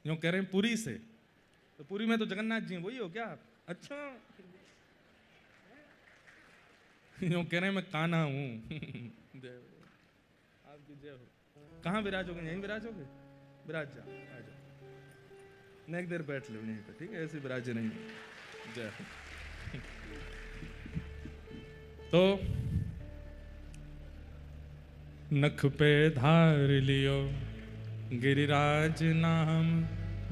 यूं कह रहे हैं पुरी से, तो पुरी में तो जगन्नाथ जी हैं, वही हो क्या आप? अच्छा, यूं कह रहे हैं मैं कान्हा हूं। जय हो, आपकी जय हो। कहाँ विराजोगे? यहीं विराजोगे? विराज जा, आ जाओ, एक देर बैठ लो यहीं पे, ठीक है? ऐसे विराजे नहीं। जय हो। तो नख पे धार लियो गिरिराज नाम,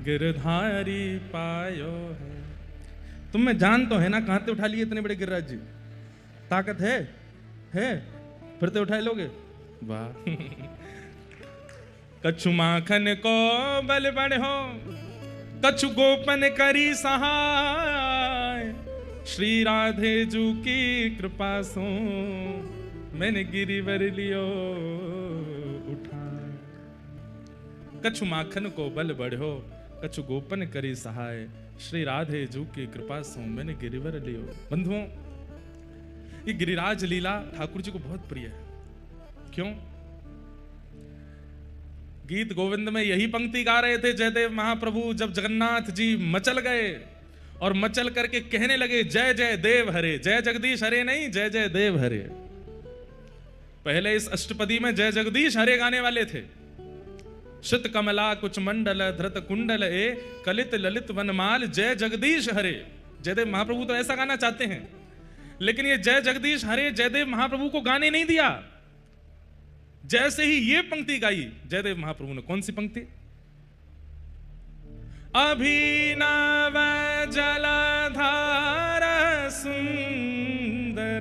गिरधारी पायो है। तुम में जान तो है ना, कहां से उठा लिए इतने बड़े गिरिराज जी? ताकत है? फिर तो उठा लोगे? वाह। कछु माखन को बल बड़ हो, कछु गोपन करी सहाय, श्री राधे जू की कृपा सो मैंने गिरिवर लियो उठा। कछु माखन को बल बढ़ो, कछु गोपन करी सहाय, श्री राधे जू की कृपा सो मैंने गिरिवर लियो। बंधुओं, ये गिरिराज लीला ठाकुर जी को बहुत प्रिय है। क्यों? गीत गोविंद में यही पंक्ति गा रहे थे जयदेव महाप्रभु जब जगन्नाथ जी मचल गए और मचल करके कहने लगे जय जय देव हरे, जय जगदीश हरे नहीं, जय जय देव हरे। पहले इस अष्टपदी में जय जगदीश हरे गाने वाले थे। शित कमला कुछ मंडल धृत कुंडल ए, कलित ललित वनमाल जय जगदीश हरे। जयदेव महाप्रभु तो ऐसा गाना चाहते हैं, लेकिन ये जय जगदीश हरे जयदेव महाप्रभु को गाने नहीं दिया। जैसे ही ये पंक्ति गाई जयदेव महाप्रभु ने, कौन सी पंक्ति? अभिनव जलधार सुंदर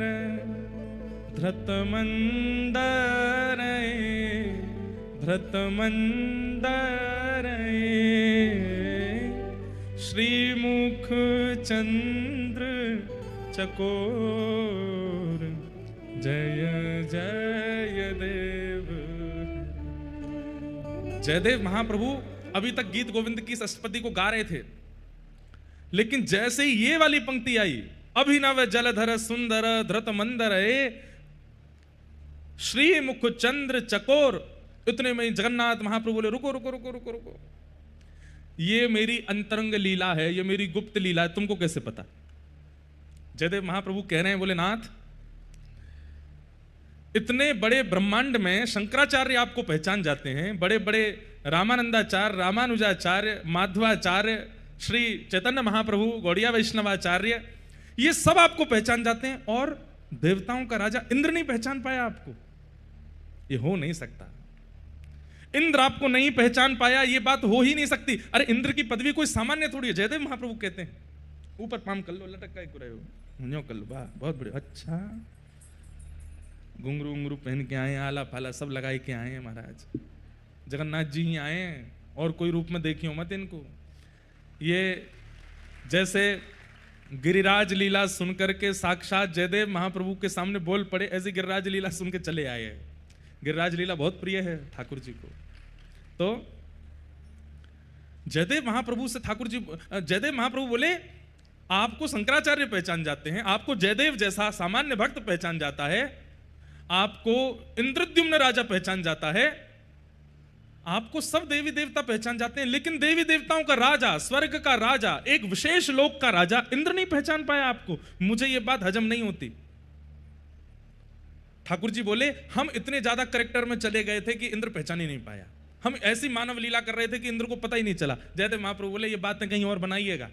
धृत मंदर, धृत मंदर श्रीमुख चंद्र चकोर, जय जय देव। जयदेव महाप्रभु अभी तक गीत गोविंद की इस अष्टपदी को गा रहे थे, लेकिन जैसे ही ये वाली पंक्ति आई, अभिनव जलधर सुंदर धृत मंदर श्री मुख चंद्र चकोर, इतने में जगन्नाथ महाप्रभु बोले रुको रुको रुको रुको रुको, ये मेरी अंतरंग लीला है, ये मेरी गुप्त लीला है, तुमको कैसे पता? जयदेव महाप्रभु कह रहे हैं, बोले नाथ, इतने बड़े ब्रह्मांड में शंकराचार्य आपको पहचान जाते हैं, बड़े बड़े रामानंदाचार्य, रामानुजाचार्य, माधवाचार्य, श्री चैतन्य महाप्रभु, गौड़िया वैष्णवाचार्य, ये सब आपको पहचान जाते हैं, और देवताओं का राजा इंद्र नहीं पहचान पाया आपको? ये हो नहीं सकता। इंद्र आपको नहीं पहचान पाया, ये बात हो ही नहीं सकती। अरे इंद्र की पदवी कोई सामान्य थोड़ी है। जयदेव महाप्रभु कहते हैं, ऊपर पाम कर लो, लटक का रहे हो, न्यो कर लो, वाह बहुत बढ़िया। अच्छा, घुंघरू उंगरू पहन के आए, आला फाला सब लगाए के आए हैं महाराज। जगन्नाथ जी ही आए हैं, और कोई रूप में देखियो मत इनको। ये जैसे गिरिराज लीला सुनकर के साक्षात जयदेव महाप्रभु के सामने बोल पड़े, ऐसी गिरिराज लीला सुन के चले आए हैं। गिरिराज लीला बहुत प्रिय है ठाकुर जी को। तो जयदेव महाप्रभु से ठाकुर जी, जयदेव महाप्रभु बोले आपको शंकराचार्य पहचान जाते हैं, आपको जयदेव जैसा सामान्य भक्त पहचान जाता है, आपको इंद्रद्युम्न राजा पहचान जाता है, आपको सब देवी देवता पहचान जाते हैं, लेकिन देवी देवताओं का राजा, स्वर्ग का राजा, एक विशेष लोक का राजा इंद्र नहीं पहचान पाया आपको। मुझे यह बात हजम नहीं होती। ठाकुर जी बोले हम इतने ज्यादा करेक्टर में चले गए थे कि इंद्र पहचान ही नहीं पाया। हम ऐसी मानव लीला कर रहे थे कि इंद्र को पता ही नहीं चला। जयदेव महाप्रभु बोले ये बातें कहीं और बनाइएगा,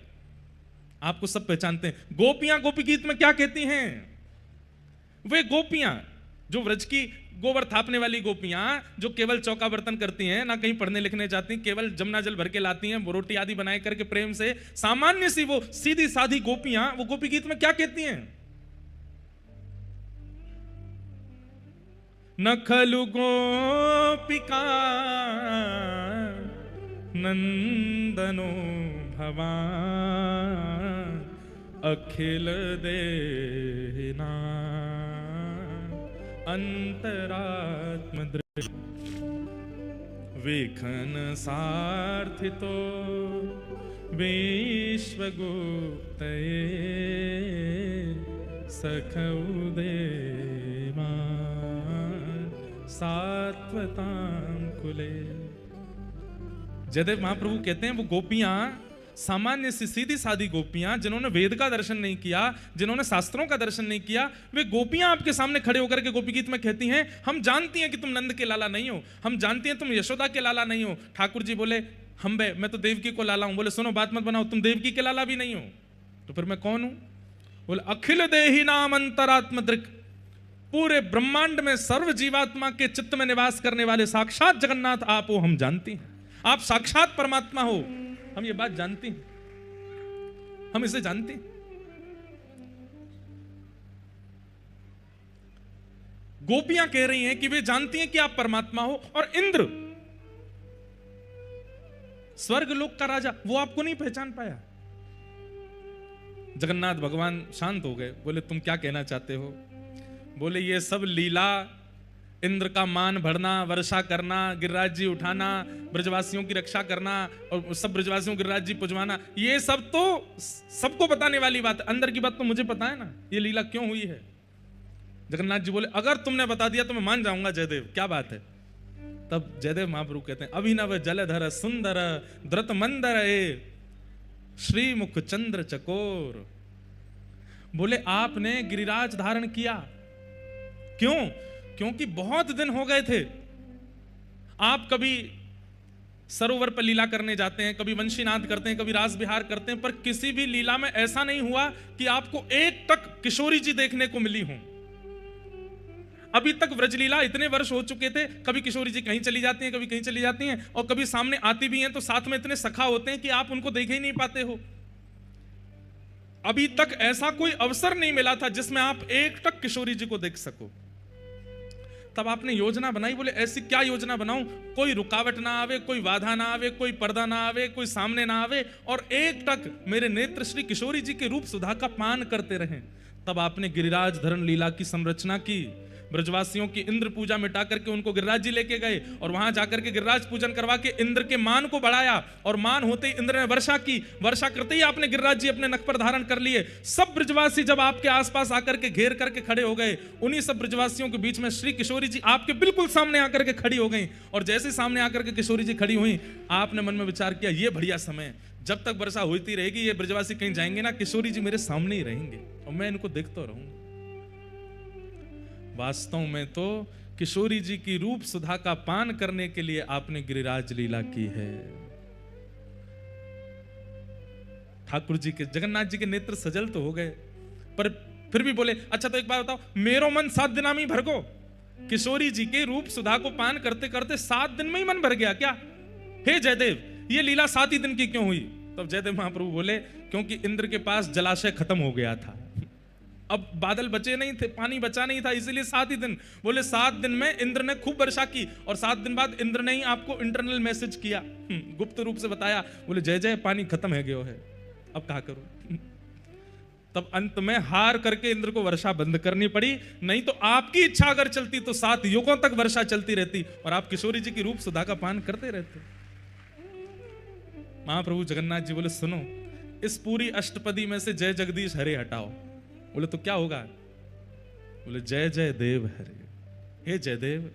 आपको सब पहचानते हैं। गोपियां गोपी गीत में क्या कहती हैं? वे गोपियां जो व्रज की गोबर थापने वाली गोपियां, जो केवल चौका बर्तन करती हैं, ना कहीं पढ़ने लिखने जाती, केवल जमुना जल भर के लाती हैं, रोटी आदि बनाए करके प्रेम से, सामान्य सी वो सीधी साधी गोपियां, वो गोपी गीत में क्या कहती हैं? न खलु गोपिका नंदनो भवान, अखिल देना अंतरात्म दृष्टि, वेखन सार्थितो विश्वगुप्त सखौ देवान् सात्वतां कुले। जयदेव महाप्रभु कहते हैं वो गोपियां सामान्य सी सीधी सादी गोपियां, जिन्होंने वेद का दर्शन नहीं किया, जिन्होंने शास्त्रों का दर्शन नहीं किया, वे गोपियां आपके सामने खड़े होकर के गोपी गीत में कहती हैं, हम जानती हैं कि तुम नंद के लाला नहीं हो, हम जानती हैं तुम यशोदा के लाला नहीं हो। ठाकुर जी बोले, हम बे, मैं तो देवकी को लाला हूं। बोले सुनो, बात मत बनाओ, तुम देवकी के लाला भी नहीं हो, तो फिर मैं कौन हूं? बोले अखिल देही नाम अंतरात्म दृक्, पूरे ब्रह्मांड में सर्व जीवात्मा के चित्त में निवास करने वाले साक्षात जगन्नाथ आप हो, हम जानती हैं, आप साक्षात परमात्मा हो, हम ये बात जानती हैं, हम इसे जानते हैं। गोपियां कह रही हैं कि वे जानती हैं कि आप परमात्मा हो, और इंद्र स्वर्ग लोक का राजा, वो आपको नहीं पहचान पाया। जगन्नाथ भगवान शांत हो गए, बोले तुम क्या कहना चाहते हो? बोले ये सब लीला, इंद्र का मान बढ़ना, वर्षा करना, गिरिराज जी उठाना, ब्रजवासियों की रक्षा करना और सब ब्रजवासियों गिरिराज जी पुजवाना, ये सब तो सबको बताने वाली बात है, अंदर की बात तो मुझे पता है ना, ये लीला क्यों हुई है। जगन्नाथ जी बोले अगर तुमने बता दिया तो मैं मान जाऊंगा जयदेव, क्या बात है। तब जयदेव महाप्रभु कहते हैं, अभिनव जलधर सुंदर द्रुत मंदर श्रीमुख चंद्र चकोर। बोले आपने गिरिराज धारण किया, क्यों? क्योंकि बहुत दिन हो गए थे, आप कभी सरोवर पर लीला करने जाते हैं, कभी वंशीनाद करते हैं, कभी रास विहार करते हैं, पर किसी भी लीला में ऐसा नहीं हुआ कि आपको एक तक किशोरी जी देखने को मिली हो। अभी तक व्रजलीला इतने वर्ष हो चुके थे, कभी किशोरी जी कहीं चली जाती हैं, कभी कहीं चली जाती हैं, और कभी सामने आती भी हैं तो साथ में इतने सखा होते हैं कि आप उनको देख ही नहीं पाते हो। अभी तक ऐसा कोई अवसर नहीं मिला था जिसमें आप एक तक किशोरी जी को देख सको। तब आपने योजना बनाई, बोले ऐसी क्या योजना बनाऊं, कोई रुकावट ना आवे, कोई बाधा ना आवे, कोई पर्दा ना आवे, कोई सामने ना आवे, और एक तक मेरे नेत्र श्री किशोरी जी के रूप सुधा का पान करते रहें। तब आपने गिरिराज धरण लीला की संरचना की, ब्रजवासियों की इंद्र पूजा मिटा करके उनको गिरिराज जी लेके गए, और वहां जाकर के गिरिराज पूजन करवा के इंद्र के मान को बढ़ाया, और मान होते ही इंद्र ने वर्षा की, वर्षा करते ही आपने गिरिराज जी अपने नख पर धारण कर लिए। सब ब्रजवासी जब आपके आसपास आकर के घेर करके खड़े हो गए, उन्हीं सब ब्रजवासियों के बीच में श्री किशोरी जी आपके बिल्कुल सामने आकर के खड़ी हो गई, और जैसे सामने आकर के किशोरी जी खड़ी हुई, आपने मन में विचार किया, ये बढ़िया समय, जब तक वर्षा होती रहेगी, ये ब्रजवासी कहीं जाएंगे ना, किशोरी जी मेरे सामने ही रहेंगे और मैं इनको देखता रहूंगा। वास्तव में तो किशोरी जी की रूप सुधा का पान करने के लिए आपने गिरिराज लीला की है। ठाकुर जी के, जगन्नाथ जी के नेत्र सजल तो हो गए, पर फिर भी बोले अच्छा तो एक बात बताओ, मेरो मन 7 दिन में भर गो। किशोरी जी के रूप सुधा को पान करते करते 7 दिन में ही मन भर गया क्या? हे जयदेव, ये लीला 7 ही दिन की क्यों हुई? तब जयदेव महाप्रभु बोले क्योंकि इंद्र के पास जलाशय खत्म हो गया था, अब बादल बचे नहीं थे, पानी बचा नहीं था, इसीलिए 7 ही दिन। बोले 7 दिन में इंद्र ने खूब वर्षा की, और 7 दिन बाद इंद्र ने ही आपको इंटरनल मैसेज किया, गुप्त रूप से बताया, बोले जय जय पानी खत्म है गयो है, अब क्या करूं। तब अंत में हार करके इंद्र को वर्षा बंद करनी पड़ी, नहीं तो आपकी इच्छा अगर चलती तो 7 युगों तक वर्षा चलती रहती और आप किशोरी जी की रूप सुधा का पान करते रहते। महाप्रभु जगन्नाथ जी बोले सुनो, इस पूरी अष्टपदी में से जय जगदीश हरे हटाओ। बोले तो क्या होगा? बोले जय जय देव हरे। हे जयदेव,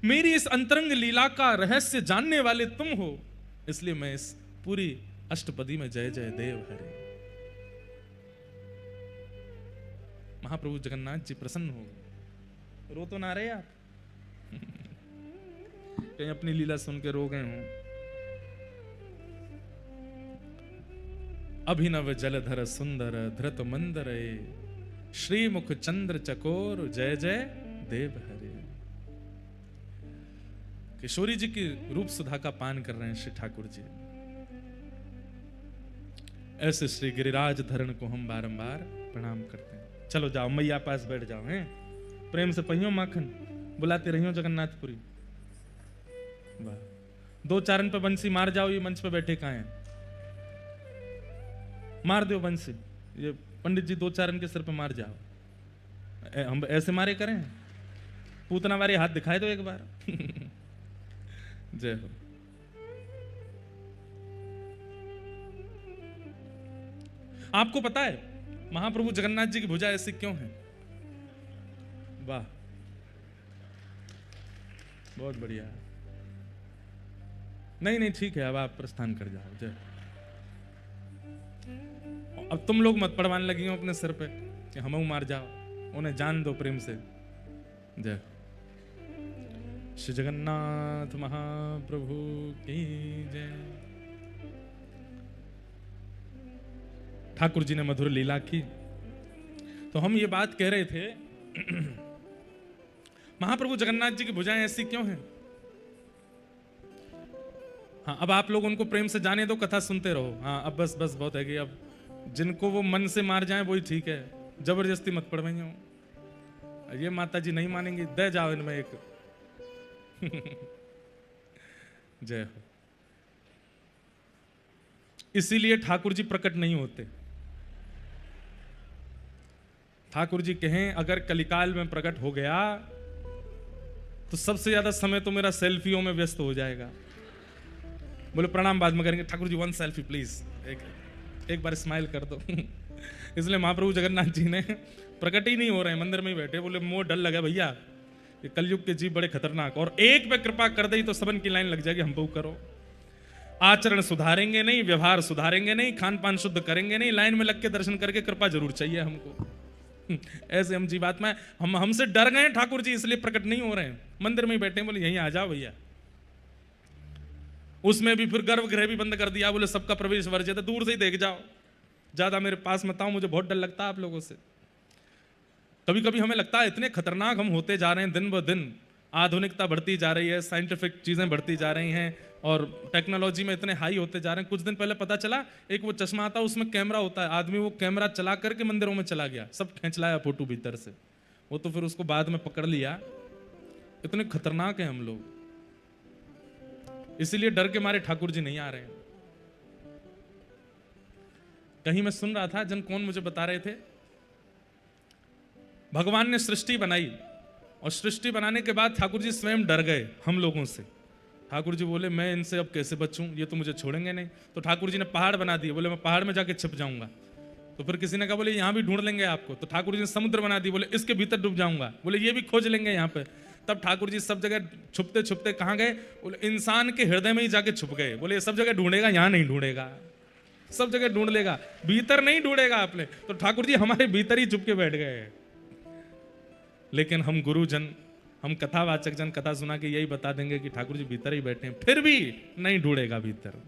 मेरी इस अंतरंग लीला का रहस्य जानने वाले तुम हो, इसलिए मैं इस पूरी अष्टपदी में जय जय देव हरे। महाप्रभु जगन्नाथ जी प्रसन्न हो गए। रो तो ना रहे आप? कहीं अपनी लीला सुन के रो गए हो? अभिनव जलधर सुंदर धृत मंदर श्रीमुख चंद्र चकोर जय जय देव हरे। किशोरी जी की रूप सुधा का पान कर रहे हैं श्री ठाकुर जी। ऐसे श्री गिरिराज धरण को हम बारंबार प्रणाम करते हैं। चलो जाओ मैया पास बैठ जाओ, हैं प्रेम से पहियो माखन बुलाते रहियो जगन्नाथपुरी। वाह, 2 चारण पे बंसी मार जाओ, ये मंच पे बैठे कहाँ हैं? मार दो बंसी, ये पंडित जी 2 चारण के सिर पे मार जाओ। हम ऐसे मारे करें? पूतना वाले हाथ दिखाए दो एक बार। जय हो। आपको पता है महाप्रभु जगन्नाथ जी की भुजा ऐसी क्यों है? वाह, बहुत बढ़िया। नहीं नहीं ठीक है, अब आप प्रस्थान कर जाओ। जय। अब तुम लोग मत पड़वाने लगी हो अपने सिर पे कि हम मार जाओ, उन्हें जान दो प्रेम से। जय। श्री जगन्नाथ महाप्रभु की जय। ठाकुर जी ने मधुर लीला की। तो हम ये बात कह रहे थे महाप्रभु जगन्नाथ जी की भुजाएं ऐसी क्यों हैं? हाँ, अब आप लोग उनको प्रेम से जाने दो, कथा सुनते रहो। हाँ, अब बस बस बहुत है कि अब जिनको वो मन से मार जाए वही ठीक है, जबरदस्ती मत पड़वाइयो। ये माता जी नहीं मानेंगी, दे जाओ इनमें एक। जय हो। इसीलिए ठाकुर जी प्रकट नहीं होते। ठाकुर जी कहें अगर कलिकाल में प्रकट हो गया तो सबसे ज्यादा समय तो मेरा सेल्फियों में व्यस्त हो जाएगा। बोले प्रणाम बाद में करेंगे, ठाकुर जी 1 सेल्फी प्लीज, एक बार स्माइल कर दो। इसलिए महाप्रभु जगन्नाथ जी ने प्रकट ही नहीं हो रहे हैं, मंदिर में ही बैठे। बोले मोह डर लगा भैया, ये कलयुग के जीव बड़े खतरनाक, और एक पे कृपा कर दे तो सबन की लाइन लग जाएगी, हम बहु करो। आचरण सुधारेंगे नहीं, व्यवहार सुधारेंगे नहीं, खान पान शुद्ध करेंगे नहीं, लाइन में लग के दर्शन करके कृपा जरूर चाहिए हमको। ऐसे हम जीवात्मा, हम हमसे डर गए ठाकुर जी, इसलिए प्रकट नहीं हो रहे हैं। मंदिर में ही बैठे, बोले यहीं आ जाओ भैया। उसमें भी फिर गर्भगृह भी बंद कर दिया, बोले सबका प्रवेश वर्जित है, दूर से ही देख जाओ, ज्यादा मेरे पास मत आओ, मुझे बहुत डर लगता है आप लोगों से। कभी कभी हमें लगता है इतने खतरनाक हम होते जा रहे हैं, दिन ब दिन आधुनिकता बढ़ती जा रही है, साइंटिफिक चीजें बढ़ती जा रही हैं, और टेक्नोलॉजी में इतने हाई होते जा रहे हैं। कुछ दिन पहले पता चला एक वो चश्मा आता है, उसमें कैमरा होता है, आदमी वो कैमरा चला करके मंदिरों में चला गया, सब खींच लाया फोटो भीतर से। वो तो फिर उसको बाद में पकड़ लिया। इतने खतरनाक हैं हम लोग, इसीलिए डर के मारे ठाकुर जी नहीं आ रहे हैं। कहीं मैं सुन रहा था, जन कौन मुझे बता रहे थे, भगवान ने सृष्टि बनाई और सृष्टि बनाने के बाद ठाकुर जी स्वयं डर गए हम लोगों से। ठाकुर जी बोले मैं इनसे अब कैसे बचूं, ये तो मुझे छोड़ेंगे नहीं। तो ठाकुर जी ने पहाड़ बना दिए, बोले मैं पहाड़ में जाके छिप जाऊंगा। तो फिर किसी ने कहा बोले यहां भी ढूंढ लेंगे आपको। तो ठाकुर जी ने समुद्र बना दी, बोले इसके भीतर डूब जाऊंगा, बोले ये भी खोज लेंगे यहाँ पे। तब ठाकुर जी सब जगह छुपते छुपते कहाँ गए, बोले इंसान के हृदय में ही जाके छुप गए। बोले सब जगह ढूंढेगा, यहाँ नहीं ढूंढेगा, सब जगह ढूंढ लेगा, भीतर नहीं ढूंढेगा आपने। तो ठाकुर जी हमारे भीतर ही छुप के बैठ गए। लेकिन हम गुरुजन, हम कथावाचक जन कथा सुना के यही बता देंगे कि ठाकुर जी भीतर ही बैठे हैं, फिर भी नहीं ढूंढेगा भीतर।